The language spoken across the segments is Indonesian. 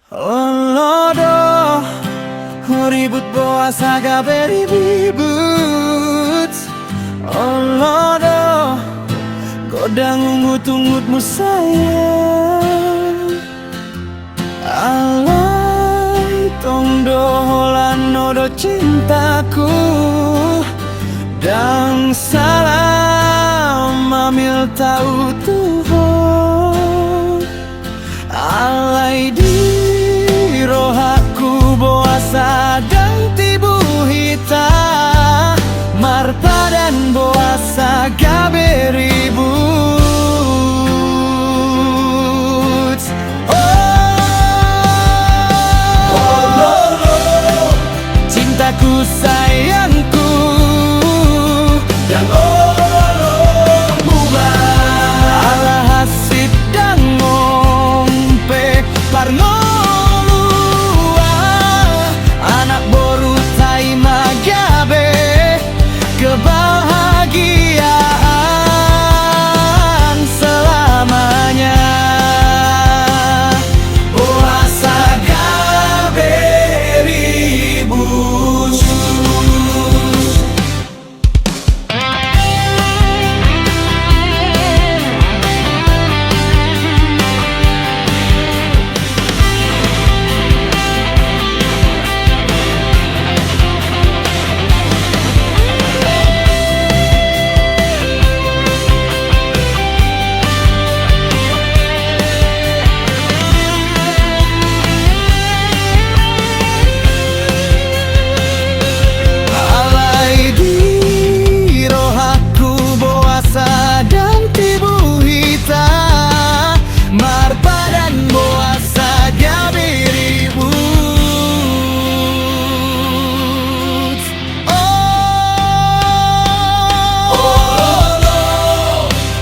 Olodo ribut boas aga beribut. Olodo godang ungut-ungutmu sayang. Alai tong doholan nodo cintaku. Dan salam amil tahu Tuhan. Alai di rohaku boasa dan tibu hita. Marpa dan boasa gaberibut. Oh lolo, cintaku sayangku. Dan lolo mubah ala hasib dan ngompe parnolua. Anak boru tai magabe kebahagiaan selamanya. Boasa gaberibut.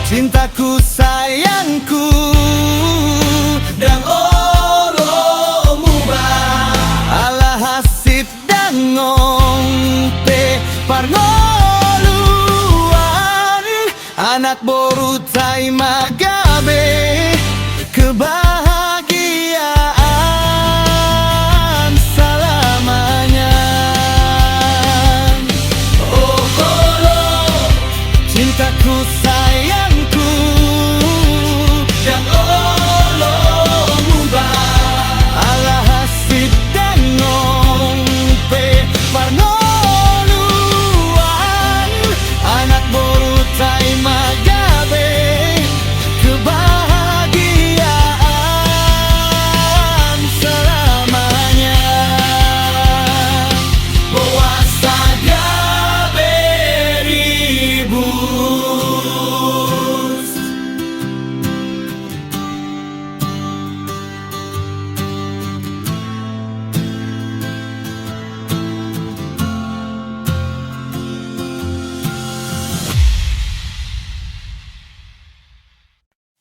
Cintaku sayangku dan olo mubah ala hasib dan ngompe parnoluan. Anak boru tai magabe kebahagiaan selamanya. Oh olo cintaku sayang.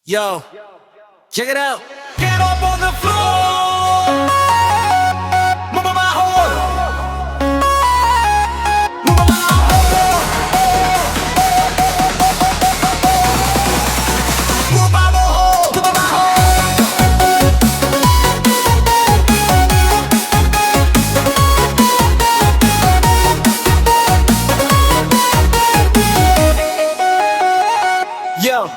Yo, check it out. Get up on the floor. Move my heart. Move my heart. Move my heart. Move my heart. Yo.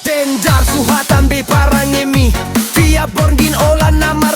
Tendar suhatan be parangemi via borgin ola namar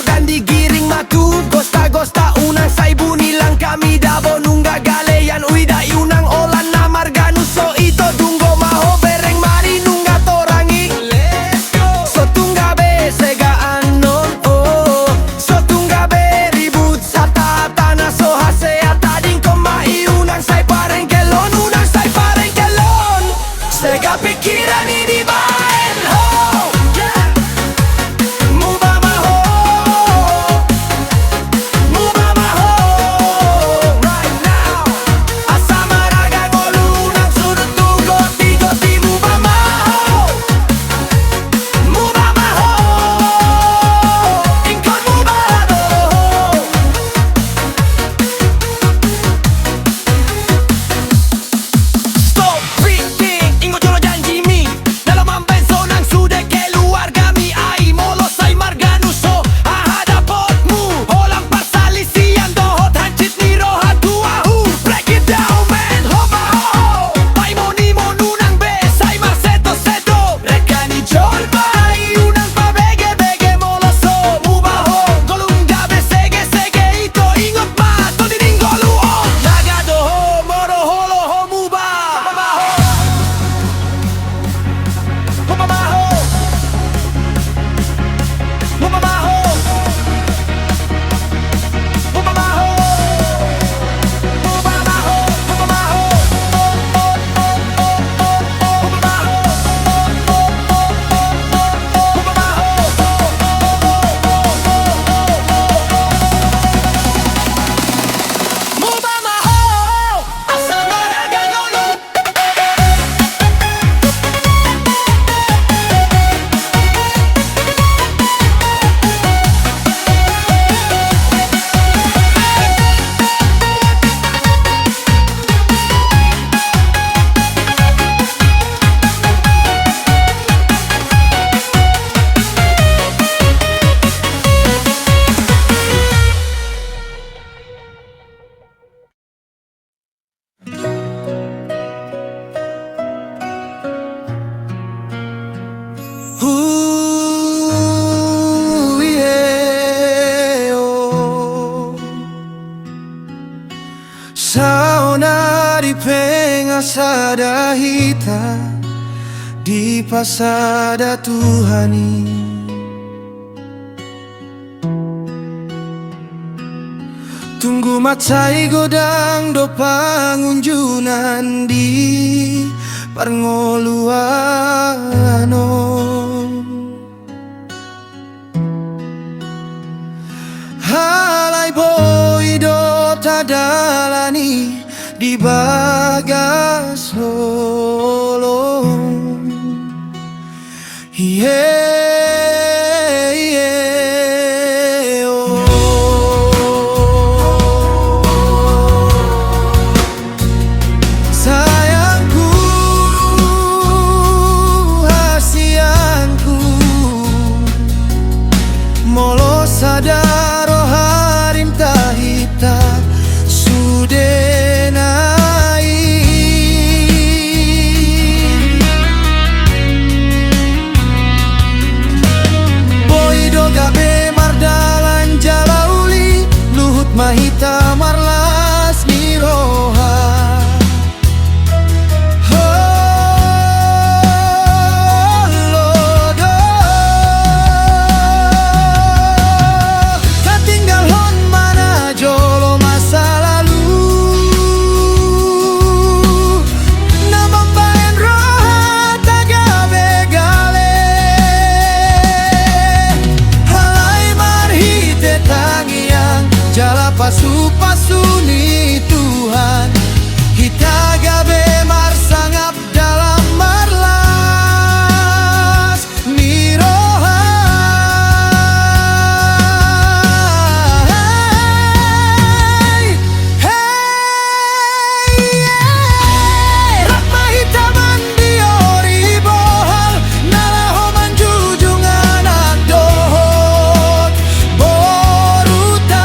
asada hita di pasada Tuhani. Tunggu macai godang do pangunjunan di Parngoluano. Halai boy do tadalani di Bagas Solo. Sayangku, hasianku, molo sadaro harim tahita sudenai. Boy do gabe mardalan jalauli Luhut mahita marlas niroha. Pasu-pasu ni Tuhan, kita gabe marsangap dalam marlas ni roha. Hey, hey, yeah. Ratma hitaman diori bohal, nalaho manjujung anak dohot boruta.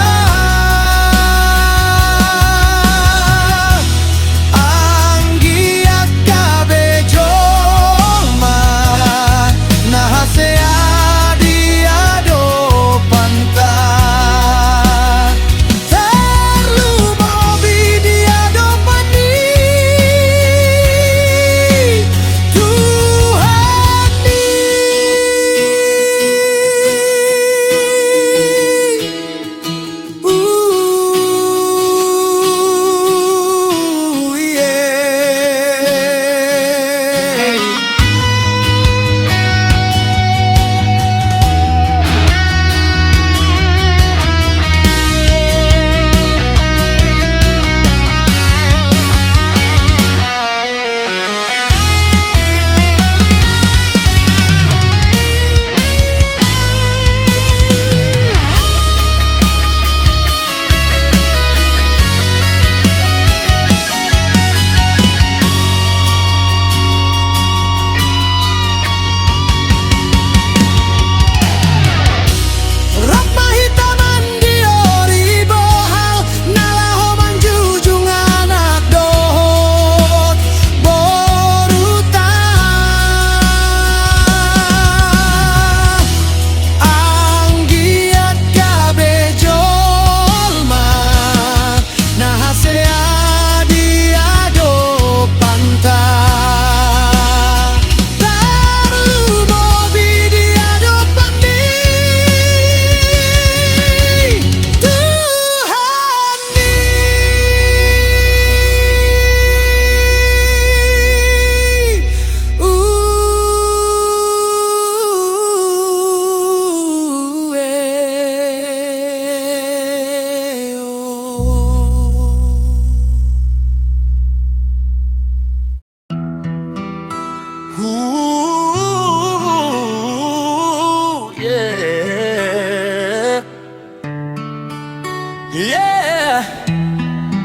Yeah,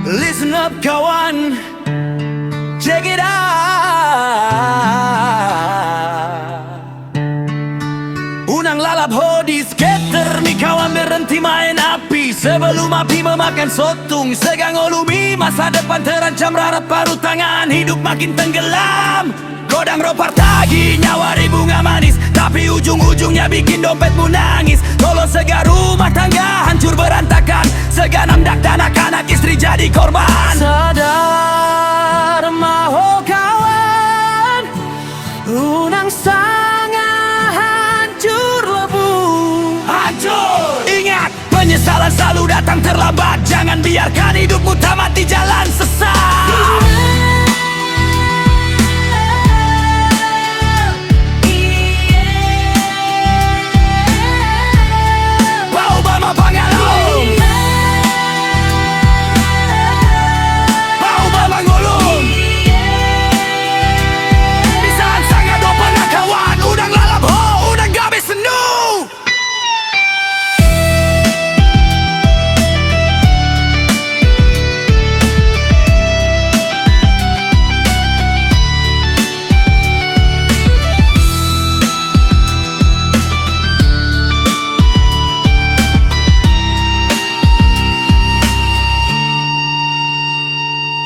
listen up kawan, check it out. Unang lalap hodis skater, mi kawan berhenti main api sebelum api memakan sotung. Segang olumi, masa depan terancam rarat paruh tangan, hidup makin tenggelam. Godang ropar tagi, nyawari bunga manis, tapi ujung-ujungnya bikin dompetmu nangis. Tolong segar rumah tangga hancur berantakan, seganam dak dan anak-anak istri jadi korban. Sadar maho Penyesalan selalu datang terlambat. Jangan biarkan hidupmu tamat di jalan sesat. Baubama Pangalong, Baubama Ngulung, Bisaan sangat do penakawan. Udang lalap ho, udang gabe senu.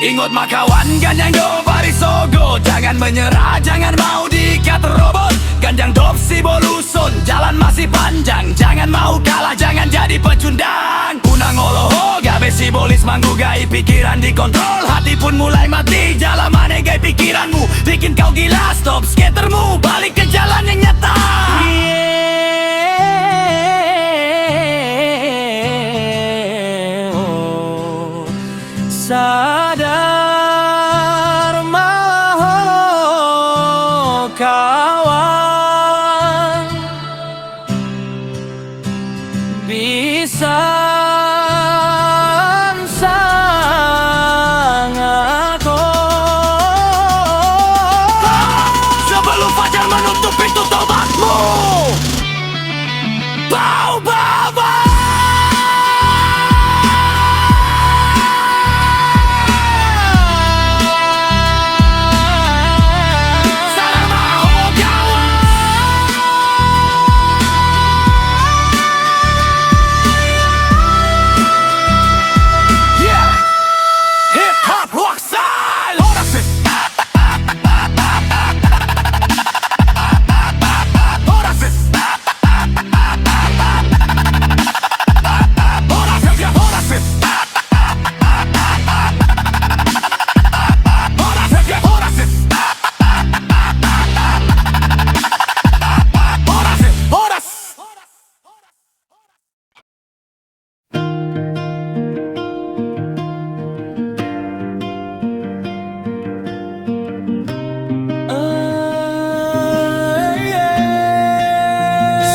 Ingat makawan ganyang do barisogo. Jangan menyerah, jangan mau diikat robot. Ganjang dopsi bolusun, jalan masih panjang. Jangan mau kalah, jangan jadi pecundang. Unang oloho, gabe si bolis manggugai. Pikiran dikontrol, hati pun mulai mati. Jalan manegai pikiranmu, bikin kau gila. Stop skatermu, balik ke jalan yang nyata. Sadar maho kawan, bisa sangat sebelum fajar menutup pintu tobatmu. Bau baba.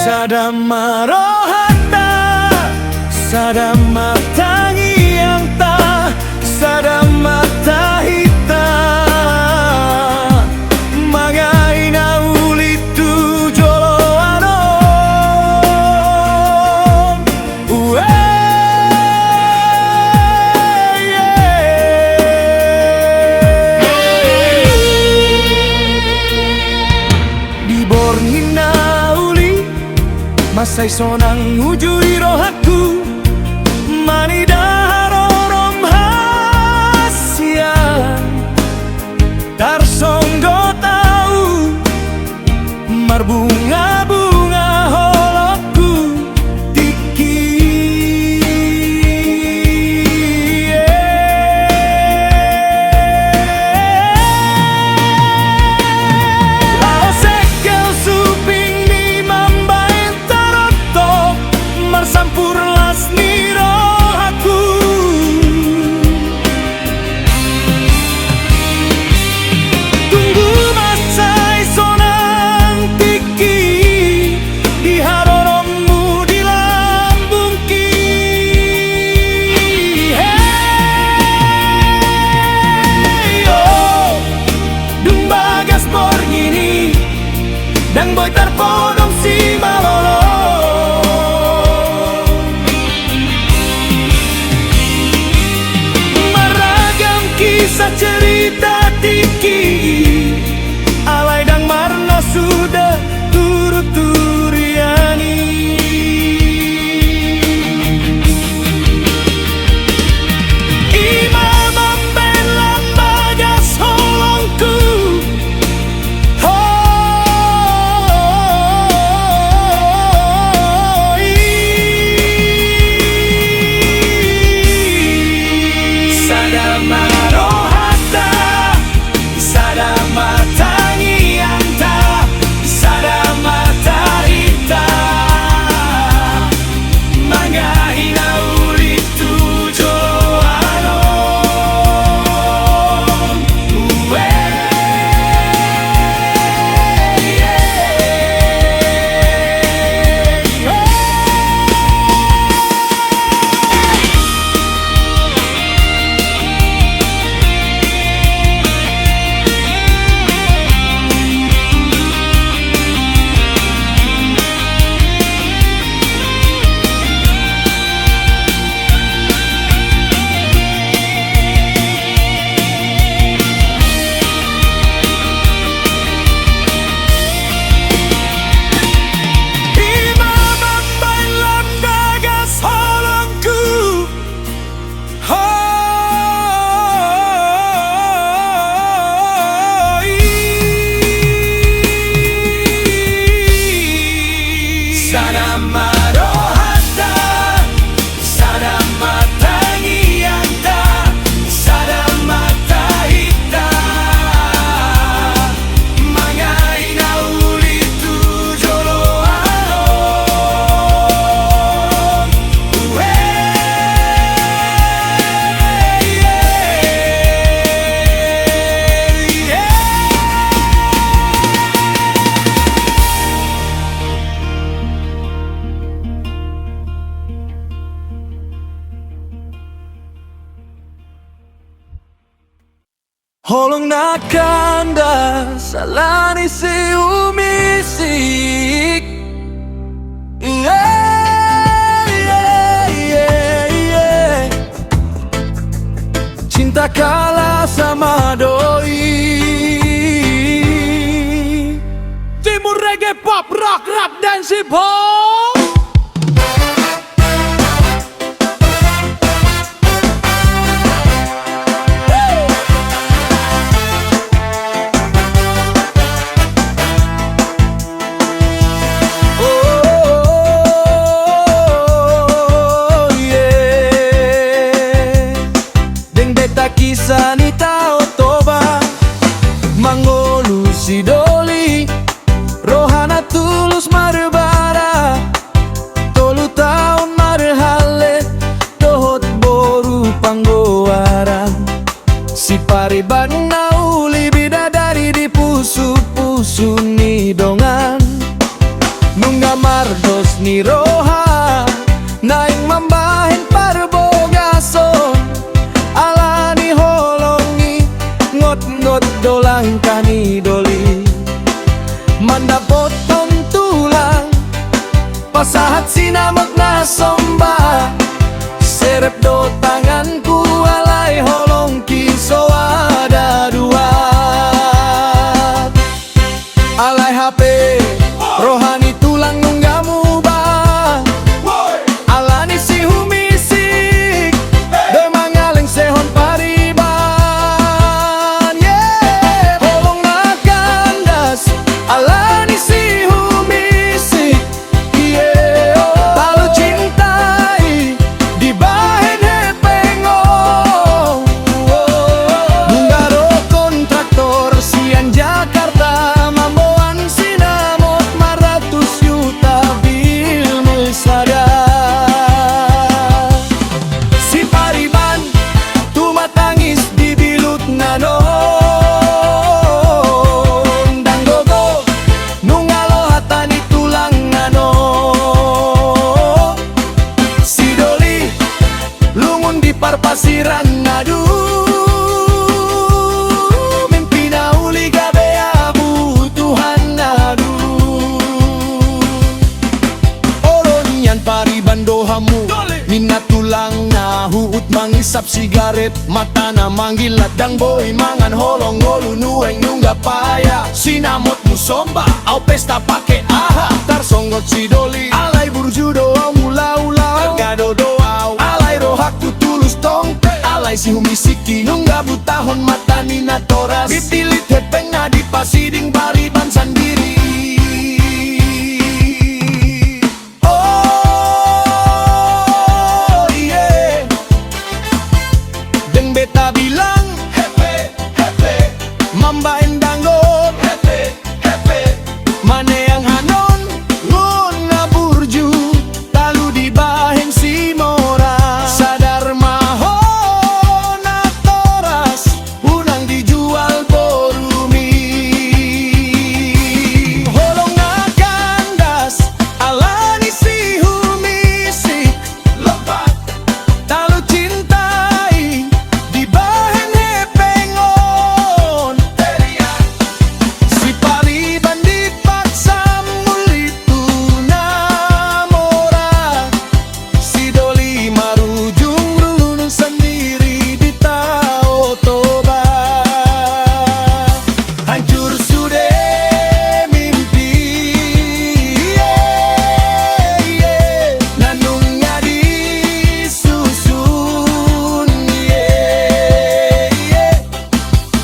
Sadama rohata, sadama tangi yang ta, sadama tahita. Magaina ulitu jolo anon. Di bornina masai sonang ujui rohaku manidarorom hasian tarsonggo tahu marbunga-bunga holokku tiki Sampur Holong na kanda salani si umisik. Yeah, yeah, yeah, yeah. Cinta kalah sama doi. Timur reggae, pop, rock, rap, dance, hip hop. Kisah ni tao toba mangolu si doli rohana tulus marbara tolu tahun marhalet dohot boru panggoaran si pariban nauli bidadari di pusu-pusu ni dongan nungga mardos ni roha naing mambahin parbogason dolang kani doli mandapot tong tulang pasahat sinamag na somba serep do tanganku alay holong kiso ada dua alay HP rohani tulang nunggamu ba alani si humisik demangaling sehon pariban alani si humisik, yeah. Talu cintai di bahen hepengong. Munggaro kontraktor sian Jakarta mamboan sinamot 400 juta bil mesada. Si pariban tumatangis di bilut nano. Parpasiran ngadu mimpi nauli gabe abutuhan ngadu Olonyan pariban dohamu minat tulang na huut mangisap sigaret mata na manggil ladang boy mangan holong ngolu nueng nungga paya sinamot musomba au pesta pake aha tar songgot si doli alay burju doa mula-ula gado doa alay rohak tulus tong alay si humisiki nungga butahon mata ni natoras bitilit hepeng na di pasiding pariban sandiri. Oh yeah, deng beta bilang hepe hepe mamba endanggot hepe hepe mane yang hanon ngun ngaburju talu di baheng si mora sadar mahon natoras unang dijual borumi holong ngakandas alani si humisik lebat talu cintai di bahen hepengon teriak si pariban dipaksa muli tunamora si doli marujung runung sendiri di tao toba hancur sudah mimpi yeah, yeah. Nanungnya disusun yeah, yeah.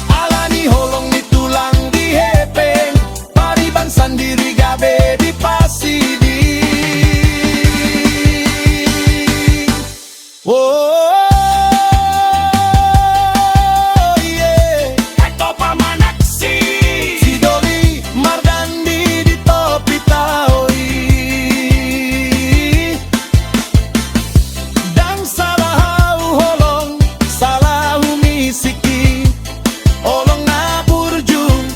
Alani holong ni tulang di hepeng pariban sendiri gabe di pasiding. Oh yeah, Eko pamanaksi si doli mardandi di topi taoi dan salah holong salah humisiki olong na burjung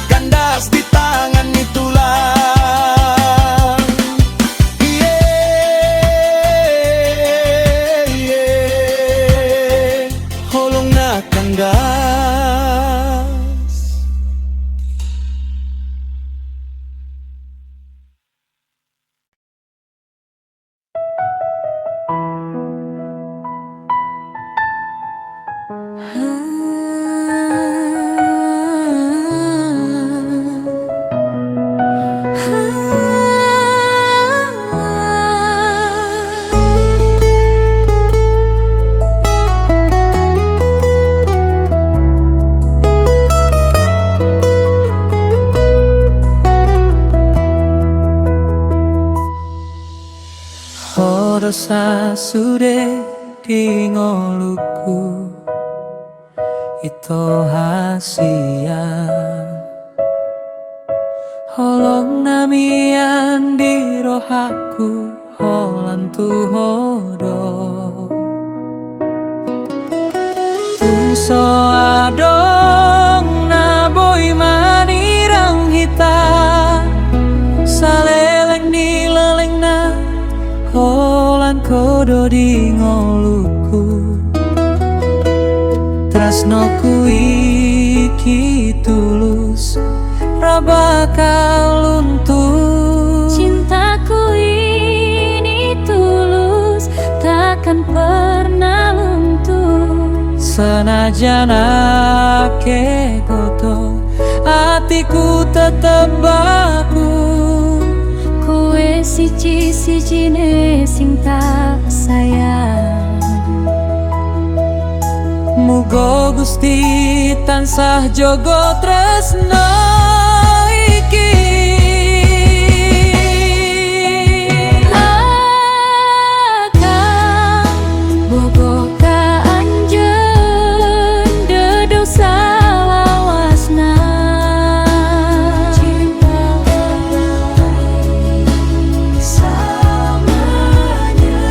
kandas di tangan ni tulang yeah, yeah. sasude di ngoluku itu hasia holong namian di rohaku holan tuhodo tungso adong na boy manirang hita saleleng di leleng na holan kodo di ngoluku tresnoku iki tulus ra bakal luntur Cintaku ini tulus takkan pernah luntur senajan ake goto hatiku tetep baku Kowe siji-sijine sing tak sayang muga Gusti tansah jogo tresno iki Akang bogo ka anjeun dedok salawasna Cinta samanya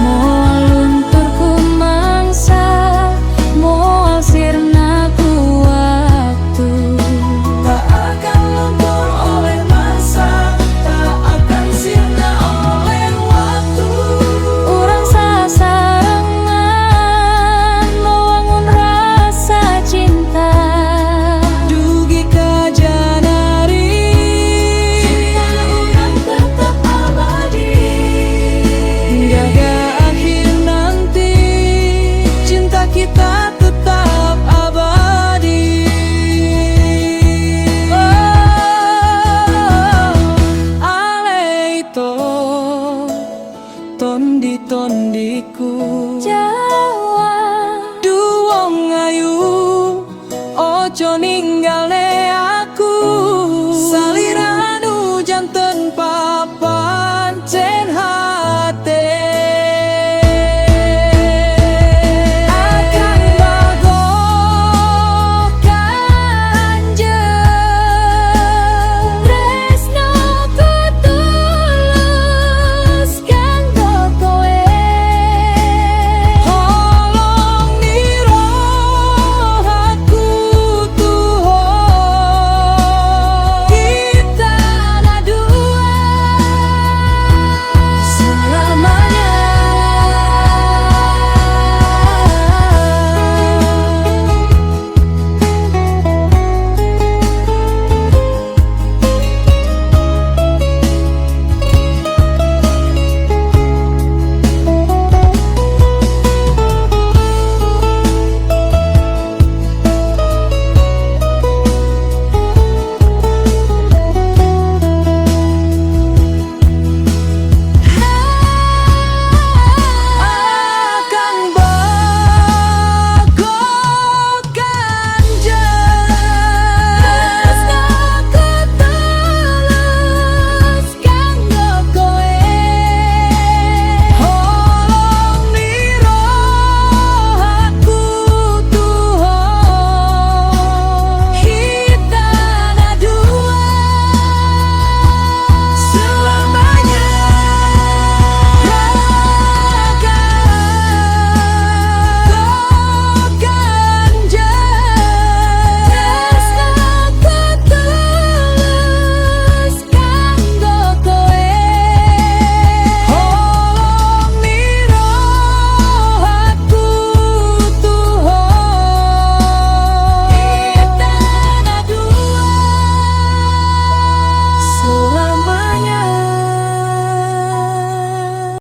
Moal luntur ku mangsa Moal sirna ku waktu tak akan luntur oleh masa tak akan sirna oleh waktu Urang sasarengan mewangun rasa cinta dugi ka janari Cinta urang tetap abadi hingga akhir nanti cinta kita tetap abadi ale itu tondi-tondiku Jawa duwong ayu ojo ninggalne